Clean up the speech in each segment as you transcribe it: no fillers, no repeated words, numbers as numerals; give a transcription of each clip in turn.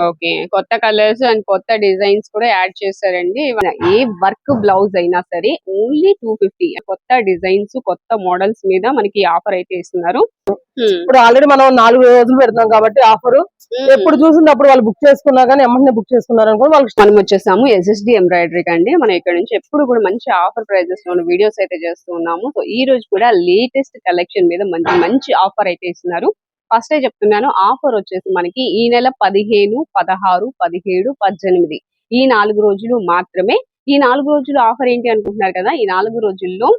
Okay. కొత్త colours and కొత్త designs కూడా యాడ్ చేశారండి. ఏ వర్క్ బ్లౌజ్ అయినా సరే ఓన్లీ 250. కొత్త డిజైన్స్, కొత్త మోడల్స్ మీద మనకి ఆఫర్ అయితే ఇస్తున్నారు. ఇప్పుడు ఆల్రెడీ మనం 4 రోజులు పెడతాం కాబట్టి ఆఫర్ ఎప్పుడు చూసినప్పుడు వాళ్ళు బుక్ చేసుకున్నా కానీ ఎమ్మటనే బుక్ చేసుకున్నారు అనుకో వాళ్ళకి. మనం వచ్చేసాము ఎస్ఎస్డి ఎంబ్రాయిడరీ అండి. మనం ఇక్కడ నుంచి ఎప్పుడు కూడా మంచి ఆఫర్ ప్రైజెస్ లో వీడియోస్ అయితే చేస్తూ ఉన్నాము. సో ఈ రోజు కూడా లేటెస్ట్ కలెక్షన్ మీద మంచి మంచి ఆఫర్ అయితే ఇస్తున్నారు. ఫస్ట్ చెప్తున్నాను, ఆఫర్ వచ్చేసి మనకి ఈ నెల 15, 16, 17, 18 ఈ 4 రోజులు మాత్రమే. ఈ 4 రోజులు ఆఫర్ ఏంటి అనుకుంటున్నారు కదా, ఈ 4 రోజుల్లో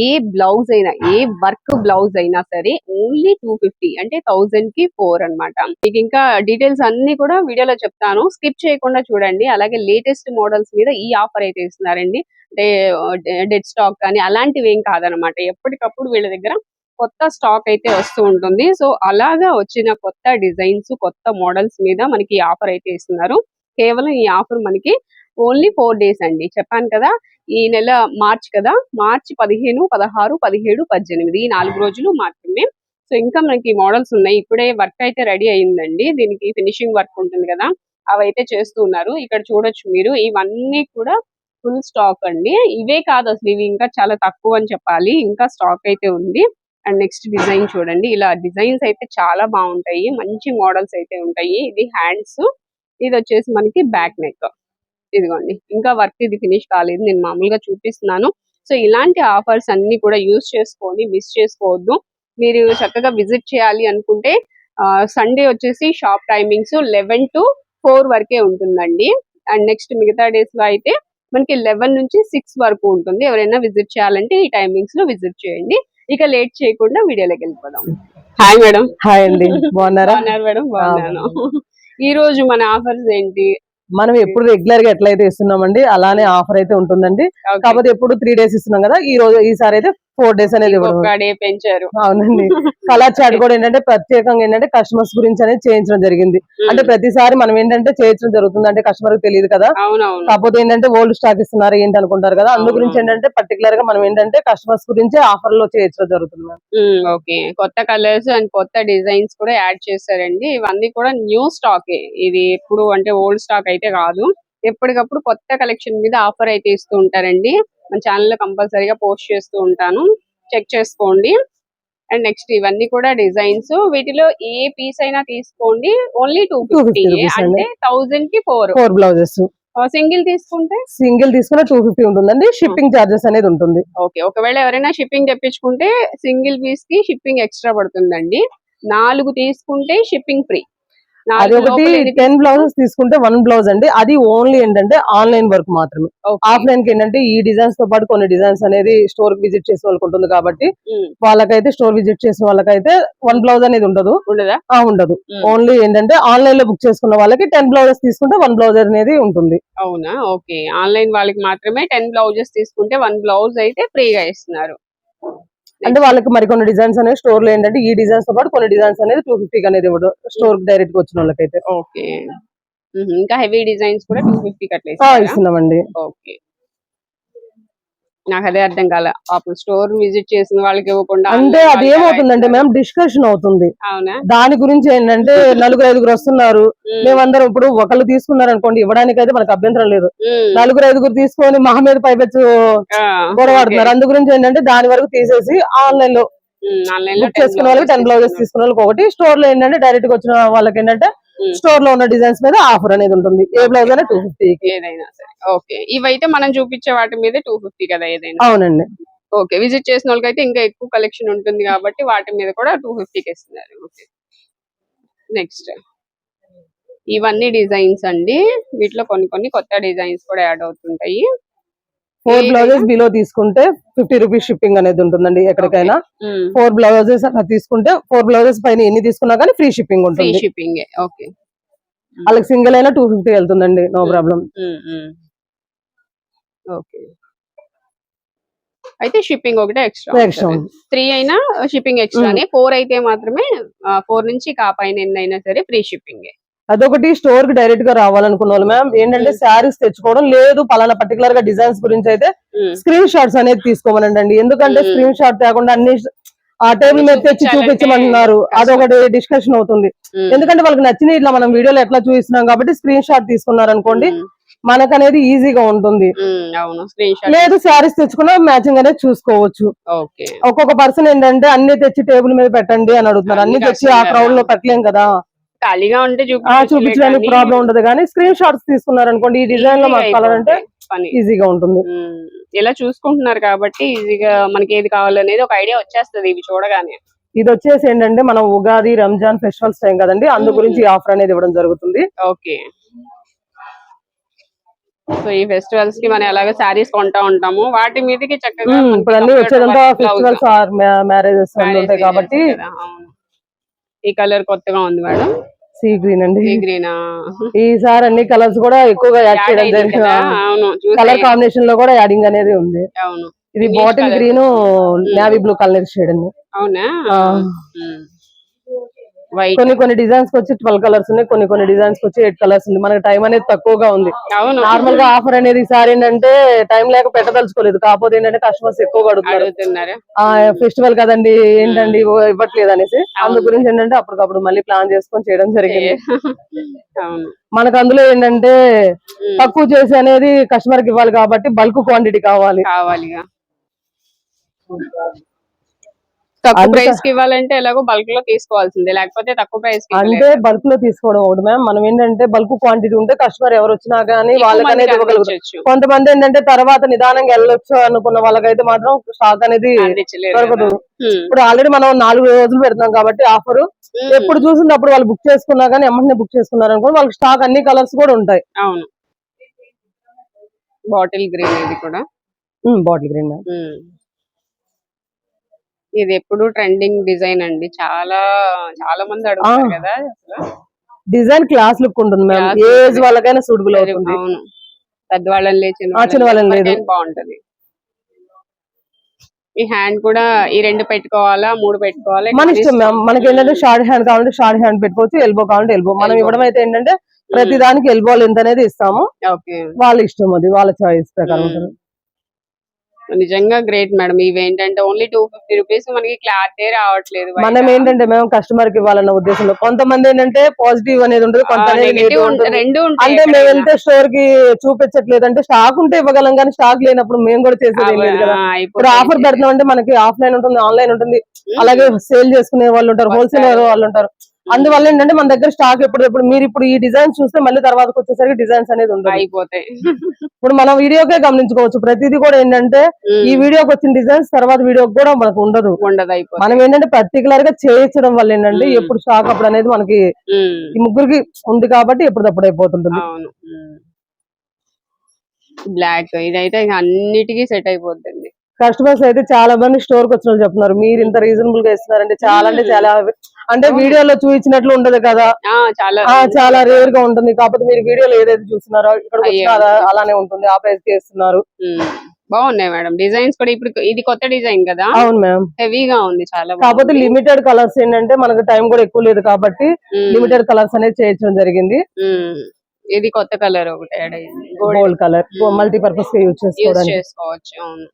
ఏ బ్లౌజ్ అయినా, ఏ వర్క్ బ్లౌజ్ అయినా సరే ఓన్లీ 250 అంటే 1000 కి 4 అన్నమాట. మీకు ఇంకా డీటెయిల్స్ అన్ని కూడా వీడియోలో చెప్తాను, స్కిప్ చేయకుండా చూడండి. అలాగే లేటెస్ట్ మోడల్స్ మీద ఈ ఆఫర్ అయితే ఇస్తున్నారండి. అంటే డెడ్ స్టాక్ కానీ అలాంటివి ఏం కాదనమాట. ఎప్పటికప్పుడు వీళ్ళ దగ్గర కొత్త స్టాక్ అయితే వస్తూ ఉంటుంది. సో అలాగా వచ్చిన కొత్త డిజైన్స్, కొత్త మోడల్స్ మీద మనకి ఆఫర్ అయితే ఇస్తున్నారు. కేవలం ఈ ఆఫర్ మనకి ఓన్లీ 4 డేస్ అండి. చెప్పాను కదా, ఈ నెల మార్చ్ కదా, మార్చి 15, 16, 17, 18 ఈ 4 రోజులు మాత్రమే. సో ఇంకా మనకి మోడల్స్ ఉన్నాయి. ఇప్పుడే వర్క్ అయితే రెడీ అయిందండి. దీనికి ఫినిషింగ్ వర్క్ ఉంటుంది కదా, అవైతే చేస్తూ ఉన్నారు. ఇక్కడ చూడొచ్చు మీరు, ఇవన్నీ కూడా ఫుల్ స్టాక్ అండి. ఇవే కాదు అసలు, ఇవి ఇంకా చాలా తక్కువ అని చెప్పాలి. ఇంకా స్టాక్ అయితే ఉంది. అండ్ నెక్స్ట్ డిజైన్ చూడండి. ఇలా డిజైన్స్ అయితే చాలా బాగుంటాయి, మంచి మోడల్స్ అయితే ఉంటాయి. ఇది హ్యాండ్స్, ఇది వచ్చేసి మనకి బ్యాక్ నెక్. ఇదిగోండి, ఇంకా వర్క్ ఇది ఫినిష్ కాలేదు, నేను మామూలుగా చూపిస్తున్నాను. సో ఇలాంటి ఆఫర్స్ అన్ని కూడా యూజ్ చేసుకొని మిస్ చేసుకోవద్దు. మీరు చక్కగా విజిట్ చేయాలి అనుకుంటే సండే వచ్చేసి షాప్ టైమింగ్స్ 11 to 4 వరకే ఉంటుందండి. అండ్ నెక్స్ట్ మిగతా డేస్ లో అయితే మనకి 11 నుంచి 6 వరకు ఉంటుంది. ఎవరైనా విజిట్ చేయాలంటే ఈ టైమింగ్స్ లో విజిట్ చేయండి. ఇక లేట్ చేయకుండా వీడియోలోకి వెళ్ళిపోదాం. Hi madam. హాయ్ అండి, బాగున్నారా? బాగున్నారు మేడం? బాగున్నాను. ఈ రోజు మన ఆఫర్స్ ఏంటి? మనం ఎప్పుడు రెగ్యులర్ గా ఎట్లయితే ఇస్తున్నామండి అలానే ఆఫర్ అయితే ఉంటుందండి. కాకపోతే ఎప్పుడు 3 డేస్ ఇస్తున్నాం కదా, ఈ రోజు ఈసారి అయితే 4 డేస్ అనేది పెంచారు. అవునండి. కలర్ చాట్ కూడా ఏంటంటే ప్రత్యేకంగా ఏంటంటే కస్టమర్స్ గురించి అనేది చేయించడం జరిగింది. అంటే ప్రతిసారి మనం ఏంటంటే చేయించడం జరుగుతుంది, అంటే కస్టమర్ కి తెలియదు కదా. కాకపోతే ఏంటంటే ఓల్డ్ స్టాక్ ఇస్తున్నారు ఏంటి అనుకుంటారు కదా, అందు గురించి ఏంటంటే పర్టికులర్ గా మనం ఏంటంటే కస్టమర్స్ గురించి ఆఫర్ లో చేయించడం జరుగుతుంది. ఓకే, కొత్త కలర్స్ అండ్ కొత్త డిజైన్స్ కూడా యాడ్ చేశారండి. ఇవన్నీ కూడా న్యూ స్టాక్. ఇది ఎప్పుడు అంటే ఓల్డ్ స్టాక్ అయితే కాదు. ఎప్పటికప్పుడు కొత్త కలెక్షన్ మీద ఆఫర్ అయితే ఇస్తూ ఉంటారండి. మన ఛానల్ లో కంపల్సరీగా పోస్ట్ చేస్తూ ఉంటాను, చెక్ చేసుకోండి. అండ్ నెక్స్ట్ ఇవన్నీ కూడా డిజైన్స్. వీటిలో ఏ పీస్ అయినా తీసుకోండి, ఓన్లీ 250 అంటే 1000 కి 4 బ్లౌజెస్. సింగిల్ తీసుకుంటే సింగిల్ తీసుకున్న 250 ఉంటుందండి. షిప్పింగ్ చార్జెస్ అనేది ఉంటుంది. ఓకే, ఒకవేళ ఎవరైనా షిప్పింగ్ తెప్పించుకుంటే సింగిల్ పీస్ కి షిప్పింగ్ ఎక్స్ట్రా పడుతుందండి. 4 తీసుకుంటే షిప్పింగ్ ఫ్రీ. అది ఒకటి 10 బ్లౌజెస్ తీసుకుంటే 1 బ్లౌజ్ అండి. అది ఓన్లీ ఏంటంటే ఆన్లైన్ వర్క్ మాత్రమే. ఆఫ్లైన్ కి ఏంటంటే ఈ డిజైన్స్ తో పాటు కొన్ని డిజైన్స్ అనేది స్టోర్ విజిట్ చేసే వాళ్ళకి ఉంటుంది కాబట్టి వాళ్ళకైతే స్టోర్ విజిట్ చేసిన వాళ్ళకైతే 1 బ్లౌజ్ అనేది ఉండదు. ఉండదు. ఓన్లీ ఏంటంటే ఆన్లైన్ లో బుక్ చేసుకున్న వాళ్ళకి 10 బ్లౌజెస్ తీసుకుంటే 1 బ్లౌజ్ అనేది ఉంటుంది. అవునా? ఓకే, ఆన్లైన్ వాళ్ళకి మాత్రమే 10 బ్లౌజెస్ తీసుకుంటే 1 బ్లౌజ్ అయితే ఫ్రీగా ఇస్తున్నారు. అంటే వాళ్ళకి మరి కొన్ని డిజైన్స్ అనేది స్టోర్ లో ఏంటంటే ఈ డిజైన్స్ తో పాటు కొన్ని డిజైన్స్ అనేది 250 అనేది ఇవ్వడం స్టోర్ డైరెక్ట్ గా వచ్చిన వాళ్ళకైతే. ఓకే, ఇంకా హెవీ డిజైన్స్ కూడా 250 అట్లా ఇస్తున్నామండి. ఓకే, నాకు అదే అర్థం కాల. పాపం స్టోర్ విజిట్ చేసిన వాళ్ళకి ఇవ్వకుండా అంటే అది ఏమవుతుందంటే మేము డిస్కషన్ అవుతుంది. అవునా? దాని గురించి ఏంటంటే 4-5 వస్తున్నారు, మేమందరం ఇప్పుడు ఒకళ్ళు తీసుకున్నారు అనుకోండి, ఇవ్వడానికి అయితే మనకు అభ్యంతరం లేదు. 4-5 తీసుకొని మా మీద పైపెచ్చు గొడవాడుతున్నారు. అందు గురించి ఏంటంటే దాని వరకు తీసేసి ఆన్లైన్ లో బుక్ చేసుకున్న వాళ్ళకి 10 బ్లౌజెస్ తీసుకున్న వాళ్ళకి ఒకటి, స్టోర్ లో ఏంటంటే డైరెక్ట్ గా వచ్చిన వాళ్ళకి ఏంటంటే స్టోర్ లో ఉన్న డిజైన్స్ మీద ఆఫర్ అనేది ఉంటుంది. ఏ బ్లౌజ్ అయినా 250 ఏదైనా సరే. ఓకే, ఇవైతే మనం చూపించే వాటి మీద 250 కదా ఏదైనా? అవునండి. ఓకే, విజిట్ చేసిన వాళ్ళకైతే ఇంకా ఎక్కువ కలెక్షన్ ఉంటుంది కాబట్టి వాటి మీద కూడా 250కి ఇస్తున్నారు. ఓకే, నెక్స్ట్ ఇవన్నీ డిజైన్స్ అండి. వీటిలో కొన్ని కొత్త డిజైన్స్ కూడా యాడ్ అవుతుంటాయి. 4 బ్లౌజెస్ బిలో తీసుకుంటే 50 రూపీస్ షిప్పింగ్ అనేది ఉంటుందండి ఎక్కడికైనా. 4 బ్లౌజెస్ అలా తీసుకుంటే 4 బ్లౌజెస్ పైన ఎన్ని తీసుకున్నా కానీ ఫ్రీ షిప్పింగ్ ఉంటుంది. ఓకే, వాళ్ళకి సింగిల్ అయినా 250 వెళ్తుందండి, నో ప్రాబ్లం. ఓకే, అయితే షిప్పింగ్ ఒకటే ఎక్స్ట్రా. 3 అయినా షిప్పింగ్ ఎక్స్ట్రానే. 4 అయితే మాత్రమే 4 నుంచి పైన ఎన్ని అయినా సరే ఫ్రీ షిప్పింగ్. అదొకటి. స్టోర్ కి డైరెక్ట్ గా రావాలనుకున్న వాళ్ళు మ్యామ్ ఏంటంటే శారీస్ తెచ్చుకోవడం లేదు, పలానా పర్టికులర్ గా డిజైన్స్ గురించి అయితే స్క్రీన్ షాట్స్ అనేది తీసుకోమనండి. ఎందుకంటే స్క్రీన్ షాట్ తేకుండా అన్ని ఆ టేబుల్ మీద తెచ్చి చూపించాలంటే చూపించమంటున్నారు, అదొకటి డిస్కషన్ అవుతుంది. ఎందుకంటే వాళ్ళకి నచ్చిన ఇట్లా మనం వీడియోలో ఎట్లా చూపిస్తున్నాం కాబట్టి స్క్రీన్ షాట్ తీసుకున్నారు అనుకోండి, మనకనేది ఈజీగా ఉంటుంది. అవును, స్క్రీన్ షాట్ లేదు శారీస్ తెచ్చుకున్నా మ్యాచింగ్ అనేది చూసుకోవచ్చు. ఓకే. ఒక్కొక్క పర్సన్ ఏంటంటే అన్ని తెచ్చి టేబుల్ మీద పెట్టండి అని అడుగుతున్నారు. అన్ని తెచ్చి ఆ క్రౌడ్ లో పెట్టలేం కదా, ఖాళీగా ఉంటే చూపించడానికి ప్రాబ్లం ఉండదు. కానీ స్క్రీన్ షాట్స్ తీసుకున్నారు అనుకోండి, ఈ డిజైన్ లో మాకు కావాలంటే ఈజీగా ఉంటుంది. ఇలా చూసుకుంటున్నారు కాబట్టి ఈజీగా మనకి ఏది కావాలనేది ఒక ఐడియా వచ్చేస్తుంది ఇవి చూడగానే. ఇది వచ్చేసి ఏంటంటే మనం ఉగాది రంజాన్ ఫెస్టివల్స్ టైం కదండి, అందు గురించి ఆఫర్ అనేది ఇవ్వడం జరుగుతుంది. ఓకే. సో ఈ ఫెస్టివల్స్ కి మనం ఎలాగో శారీస్ కొంటా ఉంటాము, వాటి మీదకి చక్కగా ఇప్పుడు అన్ని వచ్చేదంతా ఫెస్టివల్స్ ఆర్ మ్యారేజెస్ ఉంటాయి కాబట్టి. ఈ కలర్ కొత్తగా ఉంది మేడం, సీ గ్రీన్ అండి. Sea green. ఈసారి అన్ని కలర్స్ కూడా ఎక్కువగా యాడ్ చేయడం జరిగింది. అవును, కలర్ కాంబినేషన్ లో కూడా యాడింగ్ అనేది ఉంది. అవును, ఇది bottle green navy blue colour shade అండి. అవునా. కొన్ని డిజైన్స్ వచ్చి 12 కలర్స్ ఉన్నాయి, కొన్ని డిజైన్స్ వచ్చి 8 కలర్స్ ఉంది. మనకి టైం అనేది తక్కువగా ఉంది. నార్మల్ గా ఆఫర్ అనేది ఈసారి ఏంటంటే టైం లేక పెట్టదలుచుకోలేదు, కాకపోతే ఏంటంటే కస్టమర్స్ ఎక్కువగా అడుగుతున్నారు. ఫెస్టివల్ కదండి ఏంటండి ఇవ్వట్లేదు అనేసి, అందు గురించి ఏంటంటే అప్పటికప్పుడు మళ్ళీ ప్లాన్ చేసుకొని చేయడం జరిగింది. మనకు అందులో ఏంటంటే తక్కువ చేసి అనేది కస్టమర్ కి ఇవ్వాలి కాబట్టి బల్క్ క్వాంటిటీ కావాలి. తక్కువ ప్రైస్ కి ఇవ్వాలంటే ఎలాగో బల్క్ లో తీసుకోవాల్సిందే, లేకపోతే తక్కువ ప్రైస్ అంటే బల్క్ లో తీసుకోవడం ఒకటి మ్యామ్. మనం ఏంటంటే బల్క్ క్వాంటిటీ ఉంటే కస్టమర్ ఎవరు వచ్చినా గానీ వాళ్ళకనేది ఇవ్వగలుగుతారు. కొంతమంది ఏంటంటే తర్వాత నిదానంగా వెళ్ళొచ్చు అనుకున్న వాళ్ళకైతే మాత్రం స్టాక్ అనేది దొరకదు. ఇప్పుడు ఆల్రెడీ మనం 4 రోజులు పెడుతున్నాం కాబట్టి ఆఫర్ ఎప్పుడు చూసినప్పుడు వాళ్ళు బుక్ చేసుకున్నా గానీ ఎమ్మటనే బుక్ చేసుకున్నారు అనుకో వాళ్ళకి స్టాక్ అన్ని కలర్స్ కూడా ఉంటాయి. అవును, బాటిల్ గ్రీన్ ఇది కూడా. బాటిల్ గ్రీన్ ఇది ఎప్పుడు ట్రెండింగ్ డిజైన్ అండి, చాలా చాలా మంది అడుగుతారు కదా. డిజైన్ క్లాస్ లుక్ ఉంటుంది మ్యామ్, ఏజ్ వాళ్ళకైనా సూటబుల్ అవుతుంది. అవును, పెద్దవాళ్ళని లేచిన వాళ్ళని లేదు బాగుంటది. ఈ హ్యాండ్ కూడా ఈ 2 పెట్టుకోవాలా 3 పెట్టుకోవాలా మన ఇష్టం మ్యామ్. మనకి ఏంటంటే షార్ట్ హ్యాండ్ కావాలంటే షార్ట్ హ్యాండ్ పెట్టుకోవచ్చు, ఎల్బో కావాలంటే ఎల్బో. మనం ఇవ్వడం అయితే ఏంటంటే ప్రతి దానికి ఎల్బో లెంత్ అనేది ఇస్తాము. వాళ్ళ ఇష్టం, అది వాళ్ళ చాయిస్ ప్రకారం. నిజంగా గ్రేట్ మేడం. ఇవి ఏంటంటే ఓన్లీ 250 రూపీస్ మనకి క్లాత్ రావట్లేదు. మనం ఏంటంటే మేము కస్టమర్ కి ఇవ్వాలన్న ఉద్దేశంలో, కొంతమంది ఏంటంటే పాజిటివ్ అనేది ఉంటుంది, కొంత అంటే మేము వెళ్తే స్టోర్ కి చూపించట్లేదు అంటే స్టాక్ ఉంటే ఇవ్వగలం కానీ స్టాక్ లేనప్పుడు మేము కూడా చేసేది లేదు కదా. ఇప్పుడు ఆఫర్ పెడతాం అంటే మనకి ఆఫ్లైన్ ఉంటుంది, ఆన్లైన్ ఉంటుంది, అలాగే సేల్ చేసుకునే వాళ్ళు ఉంటారు, హోల్సేల్ వాళ్ళు ఉంటారు. అందువల్ల ఏంటంటే మన దగ్గర స్టాక్ ఎప్పుడు మీరు ఇప్పుడు ఈ డిజైన్స్ చూస్తే మళ్ళీ తర్వాతకి వచ్చేసరికి డిజైన్స్ అనేది ఉంటుంది, అయిపోతాయి. ఇప్పుడు మనం వీడియోకే గమనించుకోవచ్చు, ప్రతిదీ కూడా ఏంటంటే ఈ వీడియోకి వచ్చిన డిజైన్స్ తర్వాత వీడియోకి కూడా మనకు ఉండదు. మనం ఏంటంటే పర్టికులర్ గా చేయించడం వల్ల ఏంటంటే ఎప్పుడు స్టాక్ అప్పుడు అనేది మనకి ఈ ముగ్గురికి ఉంది కాబట్టి ఎప్పటికప్పుడు అయిపోతుంటుంది. బ్లాక్ ఇదైతే అన్నిటికీ సెట్ అయిపోతుంది. కస్టమర్స్ అయితే చాలా మంది స్టోర్ కి వచ్చిన వాళ్ళు చెప్తున్నారు, మీరు ఇంత రీజనబుల్ గా ఇస్తున్నారంటే చాలా అంటే చాలా, అంటే వీడియోలో చూపించినట్లు ఉండదు కదా, చాలా రేర్ గా ఉంటుంది. కాకపోతే మీరు వీడియోలో ఏదైతే చూస్తున్నారో ఇక్కడ అలానే ఉంటుంది, ఆ ప్రైస్ చేస్తున్నారు. బాగున్నాయి మేడం డిజైన్స్ కూడా. ఇప్పుడు ఇది కొత్త డిజైన్ కదా. అవును మ్యామ్, హెవీగా ఉంది చాలా. కాకపోతే లిమిటెడ్ కలర్స్ ఏంటంటే మనకు టైం కూడా ఎక్కువ లేదు కాబట్టి లిమిటెడ్ కలర్స్ అనేది చేయించడం జరిగింది. ఇది కొత్త కలర్ ఒకటి యాడ్ అయింది, గోల్డ్ కలర్, మల్టీపర్పస్ గా యూజ్ చేసుకోవచ్చు. అవును,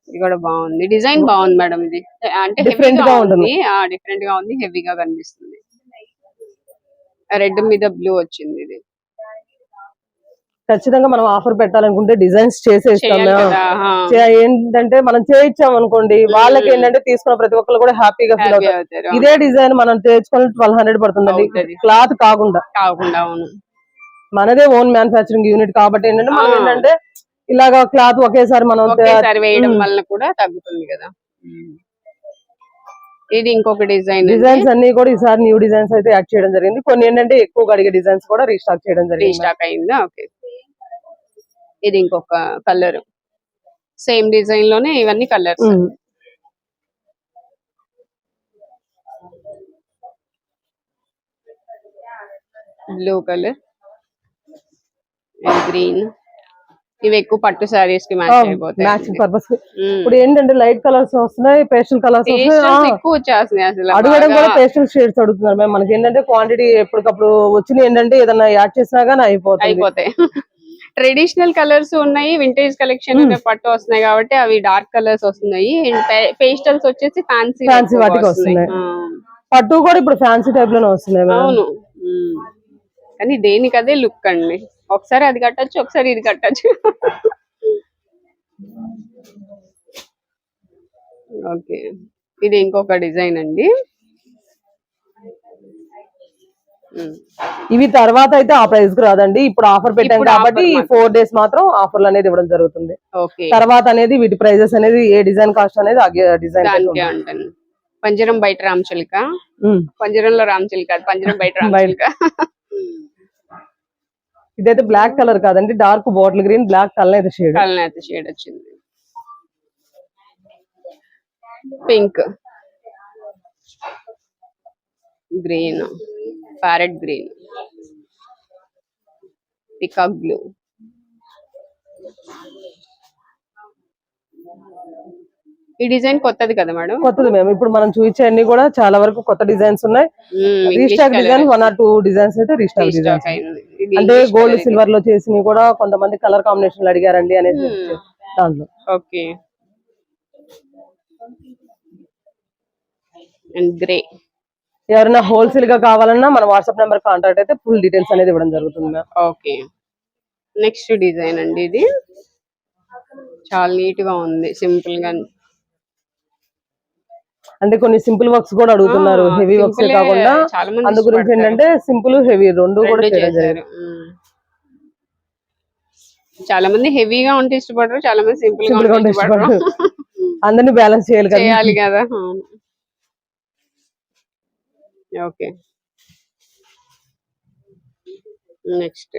ఇది కూడా బాగుంది, డిజైన్ బాగుంది మేడం. ఇది అంటే డిఫరెంట్ గా ఉంటుంది, డిఫరెంట్ గా ఉంది, హెవీగా కనిపిస్తుంది. రెడ్ మీద బ్లూ వచ్చింది. ఇది ఖచ్చితంగా మనం ఆఫర్ పెట్టాలనుకుంటే డిజైన్స్ చేసేస్తాం. ఏంటంటే మనం చేయించాం అనుకోండి, వాళ్ళకి ఏంటంటే తీసుకున్న ప్రతి ఒక్కరు కూడా హ్యాపీగా ఫీల్ అవుతారు. ఇదే డిజైన్ మనం చేయించుకొని 1200 పడుతుందండి, క్లాత్ కాకుండా. మనదే ఓన్ మ్యానుఫ్యాక్చరింగ్ యూనిట్ కాబట్టి ఏంటంటే మనం ఏంటంటే ఇలాగా క్లాత్ ఒకేసారి మనం వేయడం వల్ల కూడా తగ్గుతుంది కదా. ఇది ఇంకొక డిజైన్స్ అన్ని కూడా ఈసారి న్యూ డిజైన్స్ అయితే యాడ్ చేయడం జరిగింది. కొన్ని ఏంటంటే ఎక్కువ అడిగే డిజైన్స్ కూడా రీస్టాక్ చేయడం జరిగింది. రీస్టాక్ అయిందా? ఓకే. ఇది ఇంకొక కలర్, సేమ్ డిజైన్ లోనే ఇవన్నీ కలర్స్. బ్లూ కలర్, గ్రీన్, ఇవి ఎక్కువ పట్టు సారీస్ కి మ్యాచ్ అయిపోతాయి, మ్యాచింగ్ పర్పస్. ఇప్పుడు ఏంటంటే లైట్ కలర్స్ వస్తున్నాయి, పేస్టల్ కలర్స్ వస్తున్నాయి, ఎక్కువ వచ్చేస్తున్నాయి. అసలు అడగడం కూడా పేస్టల్ షేడ్స్ అడుగుతున్నారు మేము. మనకి ఏంటంటే క్వాంటిటీ ఎప్పటికప్పుడు వచ్చిన ఏంటంటే ఏదన్నా యాడ్ చేసినా గానీ అయిపోతాయి. ట్రెడిషనల్ కలర్స్ ఉన్నాయి, వింటేజ్ కలెక్షన్ పట్టు వస్తున్నాయి కాబట్టి అవి డార్క్ కలర్స్ వస్తున్నాయి. పేస్టల్స్ వచ్చేసి ఫ్యాన్సీ ఫ్యాన్సీ వాటికి వస్తున్నాయి. పట్టు కూడా ఇప్పుడు ఫ్యాన్సీ టైప్ లోనే వస్తున్నాయి. అవును, కానీ దేనికి అదే లుక్ అండి. ఒకసారి అది కట్టొచ్చు, ఒకసారి ఇది కట్టొచ్చు. ఓకే, ఇది ఇంకొక డిజైన్ అండి. ఇవి తర్వాత అయితే ఆ ప్రైస్ కు రాదండి. ఇప్పుడు ఆఫర్ పెట్టాం కాబట్టి 4 days మాత్రం ఆఫర్లు అనేది ఇవ్వడం జరుగుతుంది. తర్వాత అనేది వీటి ప్రైజెస్ అనేది ఏ డిజైన్ కాస్ట్ అనేది ఆ డిజైన్ ఉంటుంది. పంజరం బయట రామచిలుక, పంజరంలో రామచిలుక, పంజరం బయట రామచిలుక. ఇదైతే బ్లాక్ కలర్ కాదండి, dark bottle green, black colour shade వచ్చింది. Pink, green, parrot green, peacock blue. ఈ డిజైన్ కొత్తది కదా మేడం? కొత్తది మేము ఇప్పుడు మనం చూపించే అన్ని కూడా చాలా వరకు కొత్త డిజైన్స్ ఉన్నాయి. రీస్టాక్ డిజైన్ 1 or 2 డిజైన్స్ అయితే రీస్టాక్ డిజైన్స్. అంటే గోల్డ్ సిల్వర్ లో చేసినవి కూడా కొంతమంది కలర్ కాంబినేషన్ అడిగారండి అనేది దాంట్లో. Okay, and grey. ఎవరైనా హోల్సేల్ గా కావాలన్నా మన వాట్సాప్ నెంబర్ కాంటాక్ట్ అయితే ఫుల్ డీటెయిల్స్ అనేది ఇవ్వడం జరుగుతుంది. ఓకే, నెక్స్ట్ డిజైన్ అండి. ఇది చాలా నీట్ గా ఉంది, సింపుల్ గా. అంటే కొన్ని సింపుల్ వర్క్స్ కూడా అడుగుతున్నారు, హెవీ వర్క్స్ కాకుండా. అందు గురించి ఏంటంటే సింపుల్ హెవీ రెండు కూడా చేశారు. చాలా మంది హెవీగా ఉంటే ఇష్టపడరు, చాలా మంది సింపుల్ గా ఉంటే ఇష్టపడరు. అందరినీ బ్యాలెన్స్ చేయాలి కదా. ఓకే, నెక్స్ట్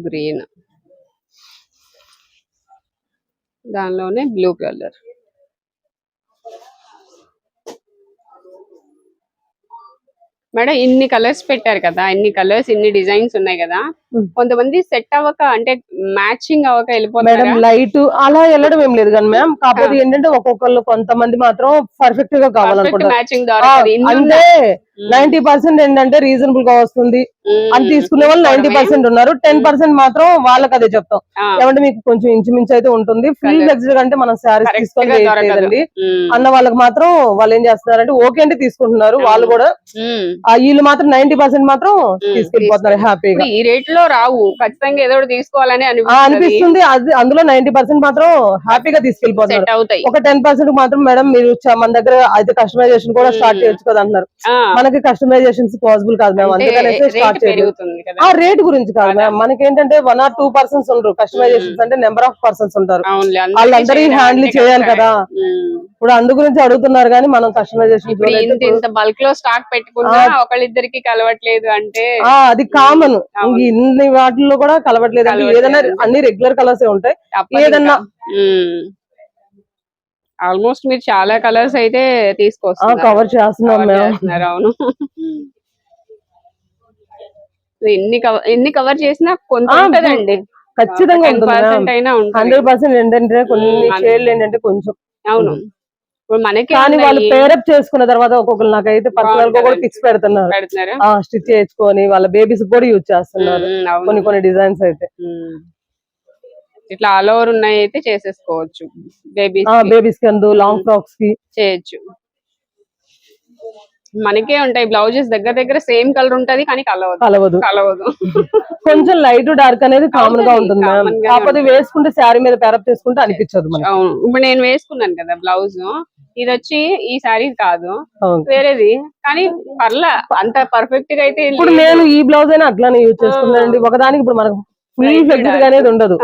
గ్రీన్, దానిలోనే బ్లూ కలర్. మేడం ఇన్ని కలర్స్ పెట్టారు కదా, ఇన్ని కలర్స్ ఇన్ని డిజైన్స్ ఉన్నాయి కదా, కొంతమంది సెట్ అవ్వక అంటే మ్యాచింగ్ అవ్వక వెళ్ళిపోతారు. లైట్ అలా వెళ్ళడం ఏం లేదు కానీ మ్యామ్, కాకపోతే ఏంటంటే ఒక్కొక్కళ్ళు కొంతమంది మాత్రం పర్ఫెక్ట్ గా కావాలనుకుంటారు. అంటే 90% ఏంటంటే రీజనబుల్ గా వస్తుంది అని తీసుకునే వాళ్ళు 90% ఉన్నారు. 10% మాత్రం వాళ్ళకి అదే చెప్తాం, ఏమంటే మీకు కొంచెం ఇంచుమించు అయితే ఉంటుంది. ఫుల్ ఫ్లెక్సిబుల్ అంటే మనం శారీస్ తీసుకొని లేదండి అన్న వాళ్ళకి మాత్రం వాళ్ళు ఏం చేస్తున్నారంటే ఓకే అంటే తీసుకుంటున్నారు. వాళ్ళు కూడా వీళ్ళు మాత్రం 90% మాత్రం తీసుకెళ్ళిపోతున్నారు హ్యాపీగా. ఈ రేట్ లో రావు, ఖచ్చితంగా ఏదో తీసుకోవాలని అనిపిస్తుంది. అది అందులో 90% మాత్రం హ్యాపీగా తీసుకెళ్ళిపోతున్నారు. ఒక 10% మాత్రం మేడం మీరు మన దగ్గర అయితే కస్టమైజేషన్ కూడా స్టార్ట్ చేయొచ్చు కదా అంటున్నారు. మనకి కస్టమైజేషన్స్ పాసిబుల్ కాదు మేము, అందుకనే స్టార్ట్ చేయలేదు. ఆ రేట్ గురించి కాదు మ్యామ్, మనకి ఏంటంటే 1 or 2 persons ఉండరు. కస్టమైజేషన్స్ అంటే నెంబర్ ఆఫ్ పర్సన్స్ ఉంటారు, వాళ్ళందరూ హ్యాండిల్ చేయాలి కదా. ఇప్పుడు అందు గురించి అడుగుతున్నారు కానీ మనం కస్టమైజేషన్ బల్క్ లో స్టాక్ పెట్టుకున్నా ఒకళ్ళిద్దరికి కలవట్లేదు అంటే అది కామన్. ఇన్ని వాటిల్లో కూడా కలవట్లేదు అంటే ఏదైనా అన్ని రెగ్యులర్ కలర్స్ ఉంటాయి. ఏదన్నా ఆల్మోస్ట్ మీరు చాలా కలర్స్ అయితే తీసుకొస్తున్నారు, కవర్ చేస్తున్నాం మేము. అవును, ఎన్ని కవర్ చేసినా కొంత ఉంటదండి, ఖచ్చితంగా 10% అయినా 100% ఏంటంటే కొన్ని షేడ్లు ఏంటంటే కొంచెం. అవును, మనకి కానీ వాళ్ళు పేరప్ చేసుకున్న తర్వాత ఒక్కొక్కరు నాకైతే పర్సనల్ గా కూడా పిక్స్ పెడుతున్నారు, స్టిచ్ చేసుకొని వాళ్ళ బేబీస్ కూడా యూజ్ చేస్తున్నారు కొన్ని డిజైన్స్ అయితే. ఇట్లా ఆల్ ఓవర్ ఉన్నాయి అయితే చేసేసుకోవచ్చు, బేబీస్ కి లాంగ్ ఫ్రాక్స్ కి చేయొచ్చు. మనకే ఉంటాయి బ్లౌజెస్ దగ్గర దగ్గర సేమ్ కలర్ ఉంటది కానీ కలవదు. కొంచెం లైట్ డార్క్ అనేది కామన్ గా ఉంటుంది మ్యామ్, కాకపోతే వేసుకుంటే శారీ మీద పేరప్ చేసుకుంటే అనిపించదు. ఇప్పుడు నేను వేసుకున్నాను కదా బ్లౌజ్, ఇది వచ్చి ఈ శారీ కాదు వేరేది, కానీ పర్లా అంత పర్ఫెక్ట్ గా అయితే. ఇప్పుడు నేను ఈ బ్లౌజ్ అయినా అట్లానే యూజ్ చేసుకున్నానండి, ఒకదానికి ఇప్పుడు మనకు ఫుల్ ఫ్లెక్సిబుల్ అనేది ఉండదు.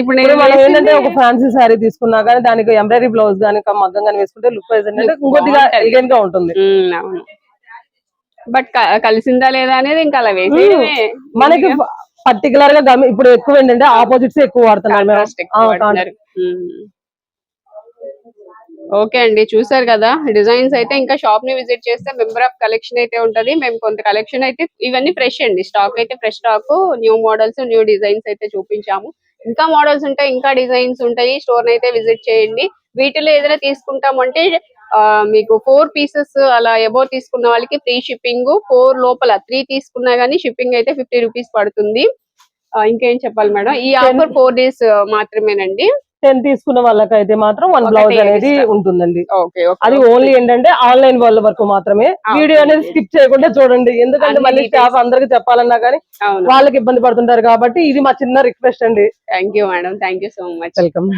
ఇప్పుడు మనం ఏంటంటే ఒక ఫ్యాన్సీ శారీ తీసుకున్నా కానీ దానికి ఎంబ్రాయిడరీ బ్లౌజ్ కానీ మగ్గం కానీ వేసుకుంటే లుక్ వైజ్ అంటే ఇంకొద్దిగా ఎలిగెంట్ గా ఉంటుంది. బట్ కలిసిందా లేదా అనేది ఇంకా అలా వేసి మనకి పర్టికులర్ గా ఇప్పుడు ఎక్కువ ఏంటంటే ఆపోజిట్స్ ఎక్కువ వాడుతున్నారు. ఓకే అండి, చూసారు కదా డిజైన్స్ అయితే. ఇంకా షాప్ ని విజిట్ చేస్తే మెంబర్ ఆఫ్ కలెక్షన్ అయితే ఉంటది. మేము కొంత కలెక్షన్ అయితే ఇవన్నీ ఫ్రెష్ అండి, స్టాక్ అయితే fresh stock, new models new designs అయితే చూపించాము. ఇంకా మోడల్స్ ఉంటాయి, ఇంకా డిజైన్స్ ఉంటాయి. స్టోర్ అయితే విజిట్ చేయండి. వీటిలో ఏదైనా తీసుకుంటామంటే మీకు 4 పీసెస్ అలా ఎబో తీసుకున్న వాళ్ళకి ఫ్రీ షిప్పింగ్, 4 లోపల 3 తీసుకున్నా గానీ షిప్పింగ్ అయితే 50 రూపీస్ పడుతుంది. ఇంకేం చెప్పాలి మేడం, ఈ ఆఫర్ 4 డేస్ మాత్రమేనండి. 10 తీసుకున్న వాళ్ళకైతే మాత్రం 1 బ్లౌజ్ అనేది ఉంటుందండి. ఓకే, అది ఓన్లీ ఏంటంటే ఆన్లైన్ వాళ్ళ వరకు మాత్రమే. వీడియో అనేది స్కిప్ చేయకుండా చూడండి, ఎందుకంటే మళ్ళీ స్టాఫ్ అందరికి చెప్పాలన్నా కానీ వాళ్ళకి ఇబ్బంది పడుతుంటారు కాబట్టి ఇది మా చిన్న రిక్వెస్ట్ అండి. Thank you madam, thank you so much. Welcome.